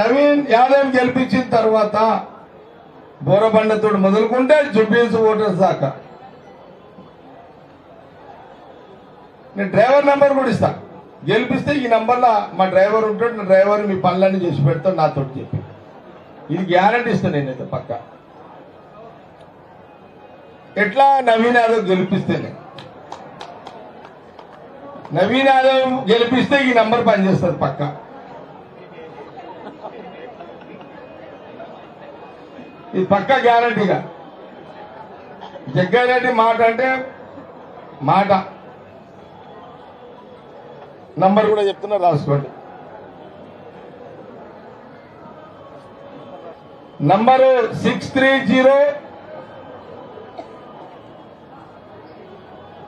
నవీన్ యాదవ్ గెలిపించిన తర్వాత బోరబండతోడు మొదలుకుంటే jubilees voters దాకా నేను డ్రైవర్ నెంబర్ కూడా ఇస్తా. గెలిపిస్తే ఈ నంబర్లో మా డ్రైవర్ ఉంటాడు, నా డ్రైవర్ మీ పనులన్నీ చేసి పెడతాడు నాతో చెప్పి. ఇది గ్యారంటీ ఇస్తాను నేనైతే పక్క. ఎట్లా నవీన్ యాదవ్ గెలిపిస్తేనే, నవీన్ యాదవ్ గెలిపిస్తే ఈ నంబర్ పనిచేస్తుంది పక్క. ఇది పక్క గ్యారంటీగా. జగ్గారెడ్డి మాట అంటే మాట. నంబర్ కూడా చెప్తున్నా, రాసుకోండి. నంబరు 630.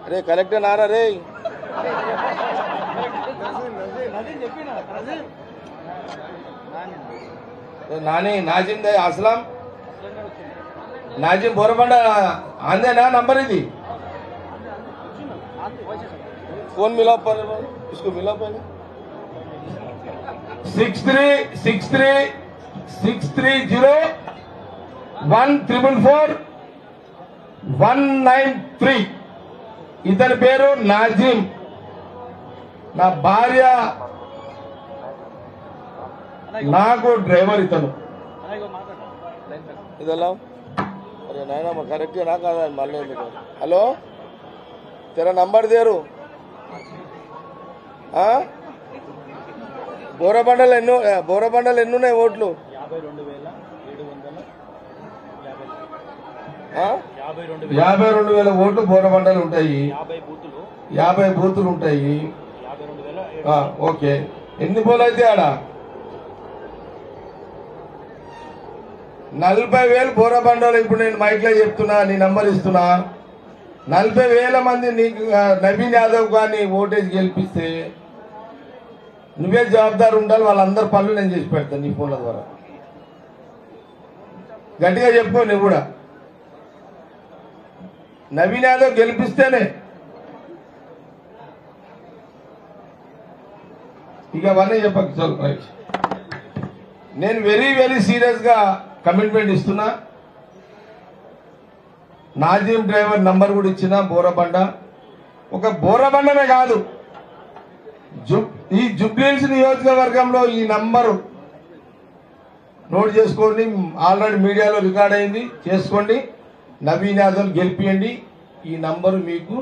అరే కరెక్టే నారా రే. నాని నాజిమ్ దే అస్లాం नाजिम बोरबंडा आंदे ना नंबर इधी फोन मिला पर इसको मिला पहले 636361444193 इधर पेरू नाजिम ना भार्य नाको ड्राइवर इतनु इधर अरे नायना मैं करेक्ट ना कहा मल्ले हेलो तेरा नंबर दे रू బోరబండలు ఎన్ని ఉన్నాయి ఓట్లు? 52,000 ఓట్లు బోరబండలు ఉంటాయి. 50 బూతులు ఉంటాయి. ఓకే, ఎన్ని పోలు అయితే ఆడ 40,000 బోరబండలు. ఇప్పుడు నేను మైక్లో చెప్తున్నా, నీ నంబర్ ఇస్తున్నా. 40,000 మంది నీకు నవీన్ యాదవ్ గాని ఓటేజ్ గెలిపిస్తే నువ్వే జవాబుదారు ఉండాలి. వాళ్ళందరి పనులు నేను చేసి పెడతాను నీ ఫోన్ల ద్వారా. గట్టిగా చెప్పుకో నువ్వు కూడా. నవీన్ యాదవ్ గెలిపిస్తేనే ఇక అవన్నీ చెప్పకు. చల్ రైట్. నేను వెరీ సీరియస్ గా కమిట్మెంట్ ఇస్తున్నా. నాజిమ్ డ్రైవర్ నంబర్ కూడా ఇచ్చిన. బోరబండ ఒక బోరబండనే కాదు, ఈ జుబ్లీహిల్స్ నియోజకవర్గంలో ఈ నంబరు నోట్ చేసుకోండి. ఆల్రెడీ మీడియాలో రికార్డ్ అయింది, చేసుకోండి. నవీన్ యాదవ్ గెలిపియండి. ఈ నంబరు మీకు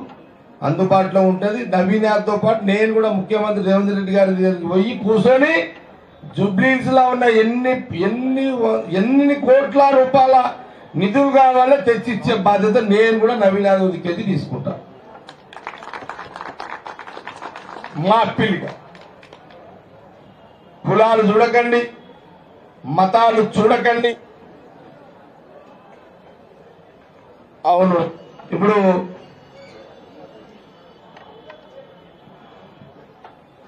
అందుబాటులో ఉంటుంది. నవీన్ యాదవ్తో పాటు నేను కూడా ముఖ్యమంత్రి రేవంత్ రెడ్డి గారి దగ్గరికి పోయి కూర్చొని జుబ్లీహిల్స్ లో ఉన్న ఎన్ని కోట్ల రూపాయల నిధులు కావాలో తెచ్చిచ్చే బాధ్యత నేను కూడా నవీన్ యాదవ్ దిక్కేది తీసుకుంటా. మా అప్పీలుగా కులాలు చూడకండి, మతాలు చూడకండి. అవును, ఇప్పుడు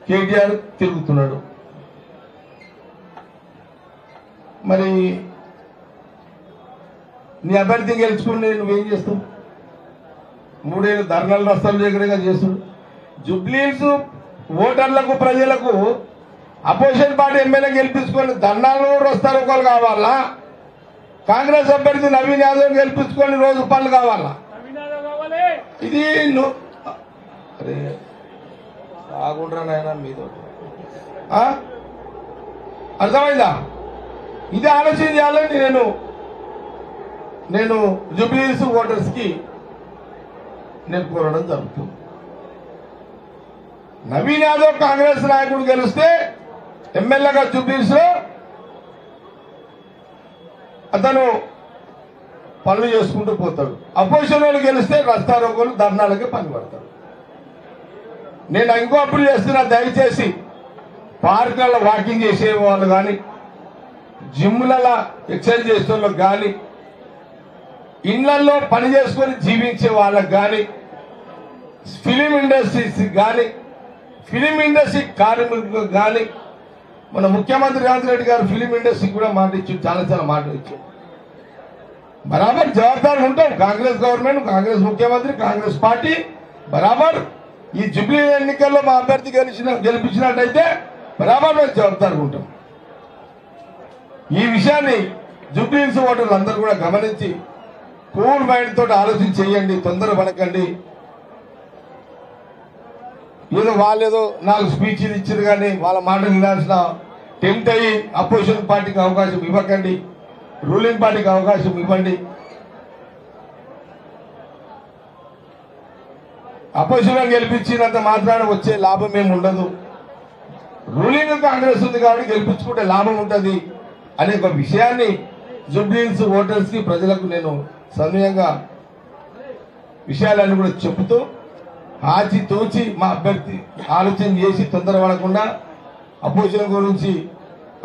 కేటీఆర్ తిరుగుతున్నాడు. మరి నీ అభ్యర్థి గెలుచుకుని నువ్వేం చేస్తావు? 3 ఏళ్ళు ధర్నాలు రస్తాలు దగ్గరగా చేస్తున్నాడు. జుబ్లీహిల్స్ ఓటర్లకు ప్రజలకు అపోజిషన్ పార్టీ ఎమ్మెల్యే గెలిపించుకొని ధర్నాలు రస్తాలు కావాలా? కాంగ్రెస్ అభ్యర్థి నవీన్ యాదవ్ గెలిపించుకొని రోజు పనులు కావాలా? ఇది నువ్వు అరే బాగుండ్రా నాయన మీద అర్థమైందా? ఇది ఆలోచన చేయాలని నేను జుబ్లీహిల్స్ ఓటర్స్ కి నేను కోరడం జరుగుతుంది. నవీన్ యాదవ్ కాంగ్రెస్ నాయకుడు గెలిస్తే ఎమ్మెల్యేగా జుబ్లీహిల్స్ లో అతను పనులు చేసుకుంటూ పోతాడు. అపోజిషన్ వాళ్ళు గెలిస్తే రస్తారోకోలు ధర్నాలకి పని పడతాడు. నేను ఇంకో అప్పుడు చేస్తున్నా, దయచేసి పార్కులలో వాకింగ్ చేసే వాళ్ళు కానీ, జిమ్లలో ఎక్సర్సైజ్ చేసే వాళ్ళకి కానీ, ఇళ్లలో పని చేసుకొని జీవించే వాళ్ళకి కానీ, ఫిలిం ఇండస్ట్రీస్ కానీ, ఫిలిం ఇండస్ట్రీ కార్మికులకు కానీ, మన ముఖ్యమంత్రి రేవంత్ రెడ్డి గారు ఫిలిం ఇండస్ట్రీకి కూడా మాట ఇచ్చారు, చాలా మాటలు ఇచ్చారు. బరాబర్ జవాబారు ఉంటాం. కాంగ్రెస్ గవర్నమెంట్, కాంగ్రెస్ ముఖ్యమంత్రి, కాంగ్రెస్ పార్టీ బరాబర్ ఈ జుబ్లీ ఎన్నికల్లో మా అభ్యర్థి గెలిపించినట్టయితే బరాబర్ మేము జవాబారు ఉంటాం. ఈ విషయాన్ని జూబ్లీహిల్స్ ఓటర్లు అందరూ కూడా గమనించి కూల్ మైండ్ తోటి ఆలోచన చేయండి, తొందర పడకండి. ఏదో వాళ్ళేదో 4 స్పీచ్లు ఇచ్చారు కానీ వాళ్ళ మాటలు వినాల్సిన టెంప్ట్ అయ్యి అపోజిషన్ పార్టీకి అవకాశం ఇవ్వకండి, రూలింగ్ పార్టీకి అవకాశం ఇవ్వండి. అపోజిషన్ గెలిపించినంత మాత్రాన వచ్చే లాభం ఏమి ఉండదు. రూలింగ్ కాంగ్రెస్ ఉంది కాబట్టి గెలిపించుకుంటే లాభం ఉంటుంది అనే ఒక విషయాన్ని జూబ్లీహిల్స్ ఓటర్స్ కి ప్రజలకు నేను సమయంగా విషయాలన్నీ కూడా చెబుతూ ఆచి తోచి మా అభ్యర్థి ఆలోచన చేసి తొందరపడకుండా అపోజిషన్ గురించి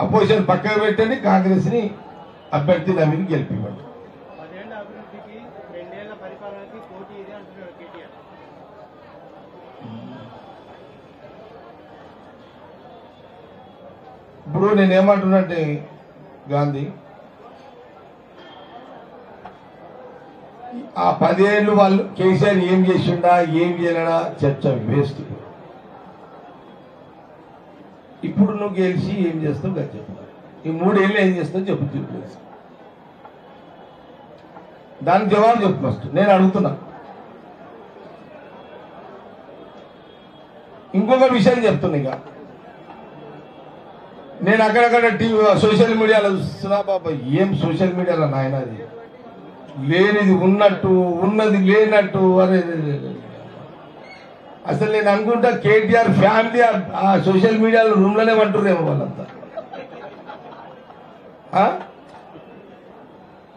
అపోజిషన్ పక్కకు పెట్టండి, కాంగ్రెస్ ని అభ్యర్థి నమ్మిని గెలిపివ్వండి. ఇప్పుడు నేనేమంటున్నట్టే గాంధీ, ఆ 10 ఏళ్ళు వాళ్ళు కేసీఆర్ ఏం చేసిండా ఏం చేయలేడా చర్చ వేస్ట్. ఇప్పుడు నువ్వు గెలిచి ఏం చేస్తావు కదా చెప్పు. ఈ 3 ఏళ్ళు ఏం చేస్తావు చెప్పు చూపేసి దానికి జవాబు చెప్పు. ఫస్ట్ నేను అడుగుతున్నా. ఇంకొక విషయం చెప్తున్నా. ఇక నేను అక్కడక్కడ సోషల్ మీడియాలో చూస్తున్నా. బాబా ఏం సోషల్ మీడియాలో నాయన, అది లేనిది ఉన్నట్టు ఉన్నది లేనట్టు. అరే అసలు నేను అనుకుంటా కేటీఆర్ ఫ్యామిలీ ఆ సోషల్ మీడియాలో రూమ్లోనే అంటుర్రేమో వాళ్ళంతా.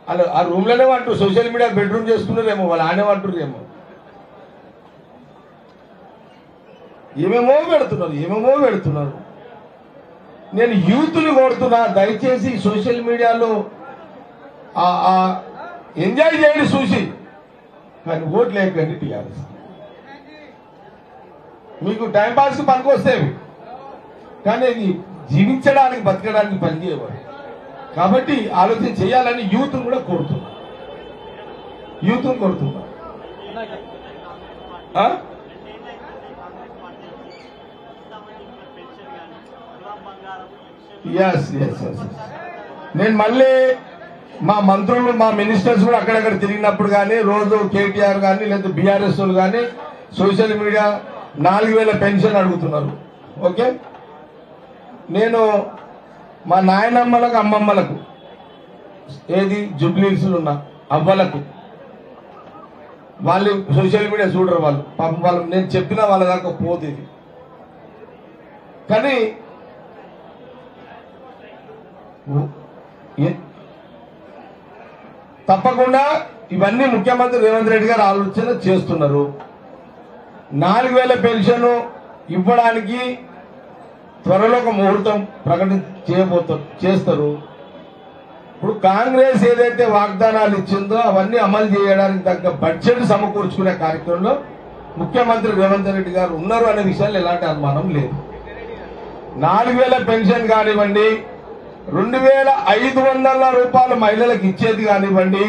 వాళ్ళు ఆ రూమ్లోనే అంటారు, సోషల్ మీడియా బెడ్రూమ్ చేసుకున్నారేమో, వాళ్ళు ఆనే అంటుర్రేమో. ఏమేమో పెడుతున్నారు. నేను యూత్ని కోరుతున్నా, దయచేసి సోషల్ మీడియాలో ఎంజాయ్ చేయండి చూసి, కానీ ఓట్లు వేయకండి టీఆర్ఎస్. మీకు టైంపాస్కి పనికొస్తేవి, కానీ ఇది జీవించడానికి బతకడానికి పనిచేయవాడు. కాబట్టి ఆలోచన చేయాలని యూత్ని కూడా కోరుతున్నా. ఎస్. నేను మళ్ళీ మా మంత్రులు మా మినిస్టర్స్ కూడా అక్కడక్కడ తిరిగినప్పుడు కానీ రోజు కేటీఆర్ కానీ లేదా బీఆర్ఎస్ వాళ్ళు కానీ సోషల్ మీడియా 4000 పెన్షన్ అడుగుతున్నారు. ఓకే, నేను మా నాయనమ్మలకు అమ్మమ్మలకు ఏది జూబ్లీహిల్స్లో ఉన్న అవ్వలకు వాళ్ళు సోషల్ మీడియా చూడరు. వాళ్ళు పాపం వాళ్ళు నేను చెప్పిన వాళ్ళ దాకా పోతుంది. కానీ తప్పకుండా ఇవన్నీ ముఖ్యమంత్రి రేవంత్ రెడ్డి గారు ఆలోచన చేస్తున్నారు. 4000 పెన్షన్ ఇవ్వడానికి త్వరలో ఒక ముహూర్తం చేస్తారు. ఇప్పుడు కాంగ్రెస్ ఏదైతే వాగ్దానాలు ఇచ్చిందో అవన్నీ అమలు చేయడానికి తగ్గ బడ్జెట్ సమకూర్చుకునే కార్యక్రమంలో ముఖ్యమంత్రి రేవంత్ రెడ్డి గారు ఉన్నారు అనే విషయాలు ఎలాంటి అనుమానం లేదు. 4000 పెన్షన్ కానివ్వండి, 2500 రూపాయలు మహిళలకు ఇచ్చేది కానివ్వండి,